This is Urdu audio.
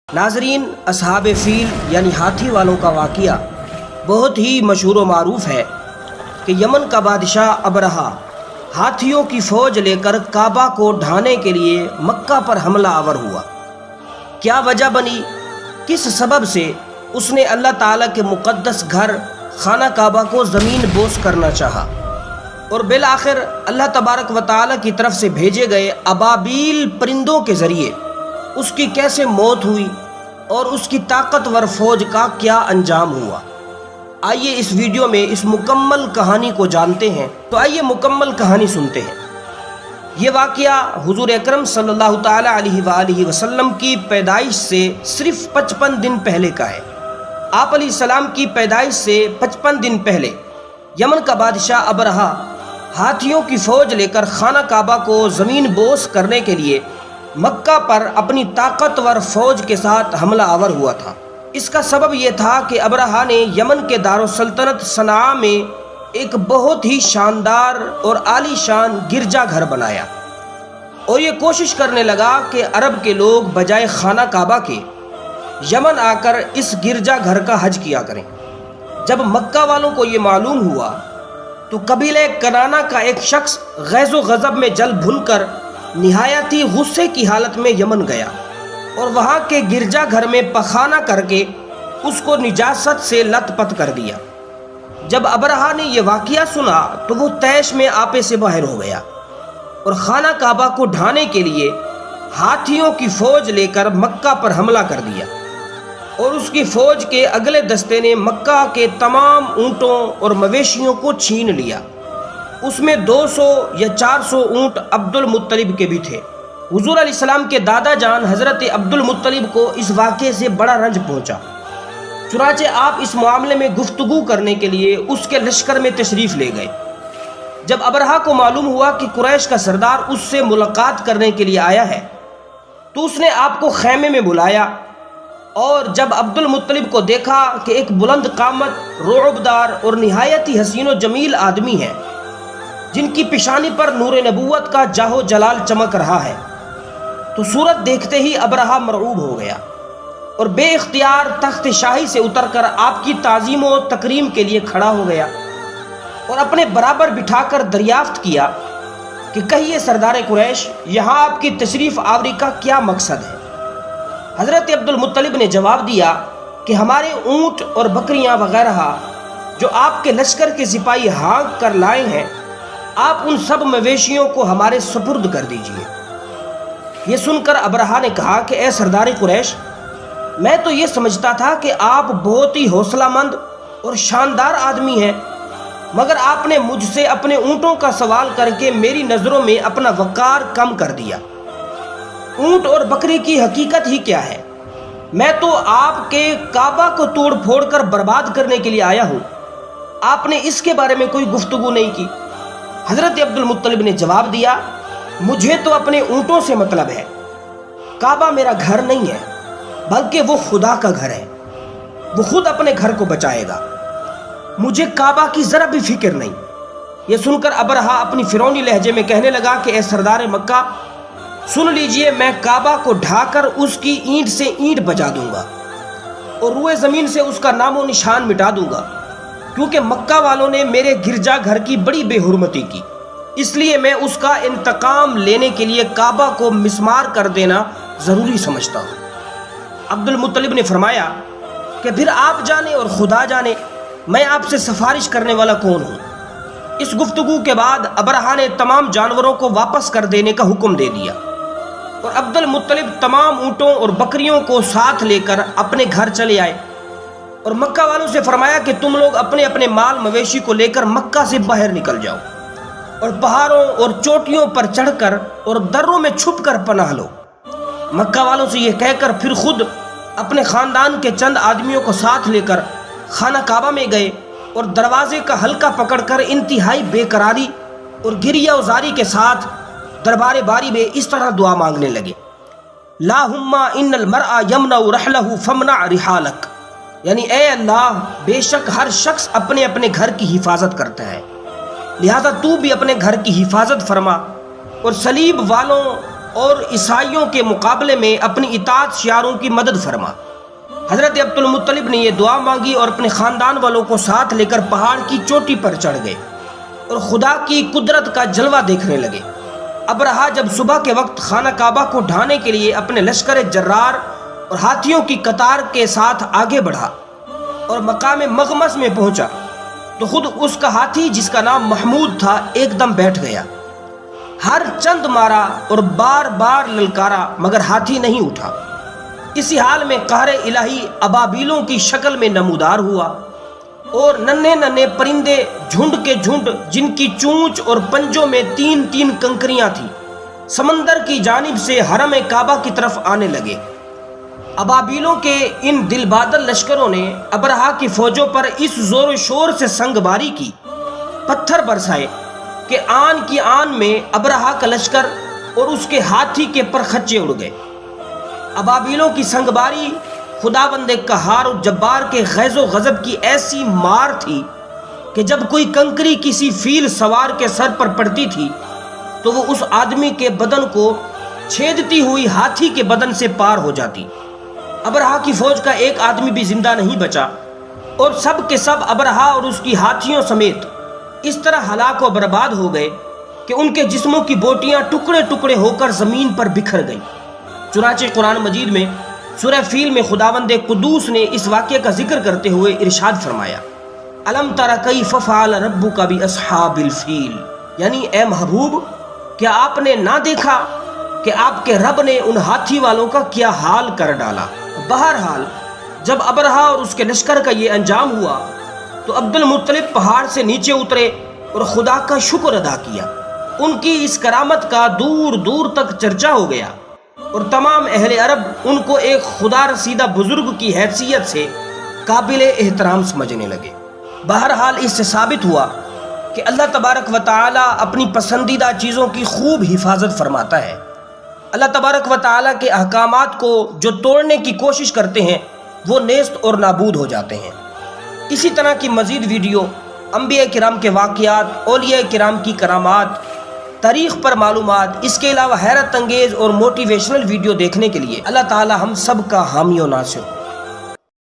ناظرین، اصحاب فیل یعنی ہاتھی والوں کا واقعہ بہت ہی مشہور و معروف ہے کہ یمن کا بادشاہ ابرہہ ہاتھیوں کی فوج لے کر کعبہ کو ڈھانے کے لیے مکہ پر حملہ آور ہوا۔ کیا وجہ بنی، کس سبب سے اس نے اللہ تعالیٰ کے مقدس گھر خانہ کعبہ کو زمین بوس کرنا چاہا، اور بالآخر اللہ تبارک و تعالیٰ کی طرف سے بھیجے گئے ابابیل پرندوں کے ذریعے اس کی کیسے موت ہوئی اور اس کی طاقتور فوج کا کیا انجام ہوا۔ آئیے اس ویڈیو میں اس مکمل کہانی کو جانتے ہیں۔ تو آئیے مکمل کہانی سنتے ہیں۔ یہ واقعہ حضور اکرم صلی اللہ تعالیٰ علیہ وآلہ وسلم کی پیدائش سے صرف 55 دن پہلے کا ہے۔ آپ علیہ السلام کی پیدائش سے 55 دن پہلے یمن کا بادشاہ ابرہہ ہاتھیوں کی فوج لے کر خانہ کعبہ کو زمین بوس کرنے کے لیے مکہ پر اپنی طاقتور فوج کے ساتھ حملہ آور ہوا تھا۔ اس کا سبب یہ تھا کہ ابرہہ نے یمن کے دارالسلطنت صنعاء میں ایک بہت ہی شاندار اور عالی شان گرجا گھر بنایا، اور یہ کوشش کرنے لگا کہ عرب کے لوگ بجائے خانہ کعبہ کے یمن آ کر اس گرجا گھر کا حج کیا کریں۔ جب مکہ والوں کو یہ معلوم ہوا تو قبیلہ کنانہ کا ایک شخص غیظ و غضب میں جل بھن کر نہایتی غصے کی حالت میں یمن گیا اور وہاں کے گرجا گھر میں پخانہ کر کے اس کو نجاست سے لت پت کر دیا۔ جب ابرہہ نے یہ واقعہ سنا تو وہ طیش میں آپے سے باہر ہو گیا اور خانہ کعبہ کو ڈھانے کے لیے ہاتھیوں کی فوج لے کر مکہ پر حملہ کر دیا، اور اس کی فوج کے اگلے دستے نے مکہ کے تمام اونٹوں اور مویشیوں کو چھین لیا۔ اس میں 200 یا 400 اونٹ عبد المطلب کے بھی تھے۔ حضور علیہ السلام کے دادا جان حضرت عبد المطلب کو اس واقعے سے بڑا رنج پہنچا، چنانچہ آپ اس معاملے میں گفتگو کرنے کے لیے اس کے لشکر میں تشریف لے گئے۔ جب ابرہہ کو معلوم ہوا کہ قریش کا سردار اس سے ملاقات کرنے کے لیے آیا ہے تو اس نے آپ کو خیمے میں بلایا، اور جب عبد المطلب کو دیکھا کہ ایک بلند قامت، رعبدار اور نہایتی حسین و جمیل آدمی ہے جن کی پیشانی پر نور نبوت کا جاہ و جلال چمک رہا ہے، تو صورت دیکھتے ہی ابرہہ مرعوب ہو گیا اور بے اختیار تخت شاہی سے اتر کر آپ کی تعظیم و تکریم کے لیے کھڑا ہو گیا اور اپنے برابر بٹھا کر دریافت کیا کہ کہیے سردار قریش، یہاں آپ کی تشریف آوری کا کیا مقصد ہے؟ حضرت عبد المطلب نے جواب دیا کہ ہمارے اونٹ اور بکریاں وغیرہ جو آپ کے لشکر کے سپاہی ہانک کر لائے ہیں، آپ ان سب مویشیوں کو ہمارے سپرد کر دیجئے۔ یہ سن کر ابرہہ نے کہا کہ اے سردار قریش، میں تو یہ سمجھتا تھا کہ آپ بہت ہی حوصلہ مند اور شاندار آدمی ہیں، مگر آپ نے مجھ سے اپنے اونٹوں کا سوال کر کے میری نظروں میں اپنا وقار کم کر دیا۔ اونٹ اور بکری کی حقیقت ہی کیا ہے؟ میں تو آپ کے کعبہ کو توڑ پھوڑ کر برباد کرنے کے لیے آیا ہوں، آپ نے اس کے بارے میں کوئی گفتگو نہیں کی۔ حضرت عبد المطلب نے جواب دیا، مجھے تو اپنے اونٹوں سے مطلب ہے، کعبہ میرا گھر نہیں ہے بلکہ وہ خدا کا گھر ہے، وہ خود اپنے گھر کو بچائے گا، مجھے کعبہ کی ذرا بھی فکر نہیں۔ یہ سن کر ابرہہ اپنی فرعونی لہجے میں کہنے لگا کہ اے سردار مکہ، سن لیجئے، میں کعبہ کو ڈھا کر اس کی اینٹ سے اینٹ بجا دوں گا اور روئے زمین سے اس کا نام و نشان مٹا دوں گا، کیونکہ مکہ والوں نے میرے گرجا گھر کی بڑی بے حرمتی کی، اس لیے میں اس کا انتقام لینے کے لیے کعبہ کو مسمار کر دینا ضروری سمجھتا ہوں۔ عبد المطلب نے فرمایا کہ پھر آپ جانے اور خدا جانے میں آپ سے سفارش کرنے والا کون ہوں۔ اس گفتگو کے بعد ابرہہ نے تمام جانوروں کو واپس کر دینے کا حکم دے دیا، اور عبد المطلب تمام اونٹوں اور بکریوں کو ساتھ لے کر اپنے گھر چلے آئے، اور مکہ والوں سے فرمایا کہ تم لوگ اپنے اپنے مال مویشی کو لے کر مکہ سے باہر نکل جاؤ اور پہاڑوں اور چوٹیوں پر چڑھ کر اور دروں میں چھپ کر پناہ لو۔ مکہ والوں سے یہ کہہ کر پھر خود اپنے خاندان کے چند آدمیوں کو ساتھ لے کر خانہ کعبہ میں گئے اور دروازے کا حلقہ پکڑ کر انتہائی بے قراری اور گریہ وزاری کے ساتھ دربار باری میں اس طرح دعا مانگنے لگے، لاہم ان المرء یمنع رحلہ فمنع رحالک، یعنی اے اللہ، بے شک ہر شخص اپنے اپنے گھر کی حفاظت کرتا ہے، لہذا تو بھی اپنے گھر کی حفاظت فرما اور صلیب والوں اور عیسائیوں کے مقابلے میں اپنی اطاعت شیاروں کی مدد فرما۔ حضرت عبد المطلب نے یہ دعا مانگی اور اپنے خاندان والوں کو ساتھ لے کر پہاڑ کی چوٹی پر چڑھ گئے اور خدا کی قدرت کا جلوہ دیکھنے لگے۔ ابرہا جب صبح کے وقت خانہ کعبہ کو ڈھانے کے لیے اپنے لشکر جرار اور ہاتھیوں کی قطار کے ساتھ آگے بڑھا اور مقام مغمس میں پہنچا تو خود اس کا ہاتھی جس کا نام محمود تھا ایک دم بیٹھ گیا۔ ہر چند مارا اور بار بار للکارا مگر ہاتھی نہیں اٹھا۔ اسی حال میں قہر الہی ابابیلوں کی شکل میں نمودار ہوا اور ننھے ننھے پرندے جھنڈ کے جھنڈ جن کی چونچ اور پنجوں میں 3 کنکریاں تھیں سمندر کی جانب سے حرم کعبہ کی طرف آنے لگے۔ ابابیلوں کے ان دل بادل لشکروں نے ابرہا کی فوجوں پر اس زور و شور سے سنگ باری کی، پتھر برسائے کہ آن کی آن میں ابرہا کا لشکر اور اس کے ہاتھی کے پرخچے اڑ گئے۔ ابابیلوں کی سنگ باری خداوند قہار و جبار کے غیظ و غضب کی ایسی مار تھی کہ جب کوئی کنکری کسی فیل سوار کے سر پر پڑتی تھی تو وہ اس آدمی کے بدن کو چھیدتی ہوئی ہاتھی کے بدن سے پار ہو جاتی۔ ابرہا کی فوج کا ایک آدمی بھی زندہ نہیں بچا اور سب کے سب ابرہا اور اس کی ہاتھیوں سمیت اس طرح ہلاک و برباد ہو گئے کہ ان کے جسموں کی بوٹیاں ٹکڑے ٹکڑے ہو کر زمین پر بکھر گئیں۔ چنانچہ قرآن مجید میں سورہ فیل میں خداوند قدوس نے اس واقعے کا ذکر کرتے ہوئے ارشاد فرمایا، الم تر کیف فعل ربک باصحاب الفیل، یعنی اے محبوب کیا آپ نے نہ دیکھا کہ آپ کے رب نے ان ہاتھی والوں کا کیا حال کر ڈالا۔ بہرحال جب ابرہا اور اس کے لشکر کا یہ انجام ہوا تو عبد المطلب پہاڑ سے نیچے اترے اور خدا کا شکر ادا کیا۔ ان کی اس کرامت کا دور دور تک چرچا ہو گیا اور تمام اہل عرب ان کو ایک خدا رسیدہ بزرگ کی حیثیت سے قابل احترام سمجھنے لگے۔ بہرحال اس سے ثابت ہوا کہ اللہ تبارک و تعالی اپنی پسندیدہ چیزوں کی خوب حفاظت فرماتا ہے۔ اللہ تبارک و تعالی کے احکامات کو جو توڑنے کی کوشش کرتے ہیں وہ نیست اور نابود ہو جاتے ہیں۔ اسی طرح کی مزید ویڈیو، انبیاء کرام کے واقعات، اولیاء کرام کی کرامات، تاریخ پر معلومات، اس کے علاوہ حیرت انگیز اور موٹیویشنل ویڈیو دیکھنے کے لیے اللہ تعالی ہم سب کا حامی و ناصر ہو۔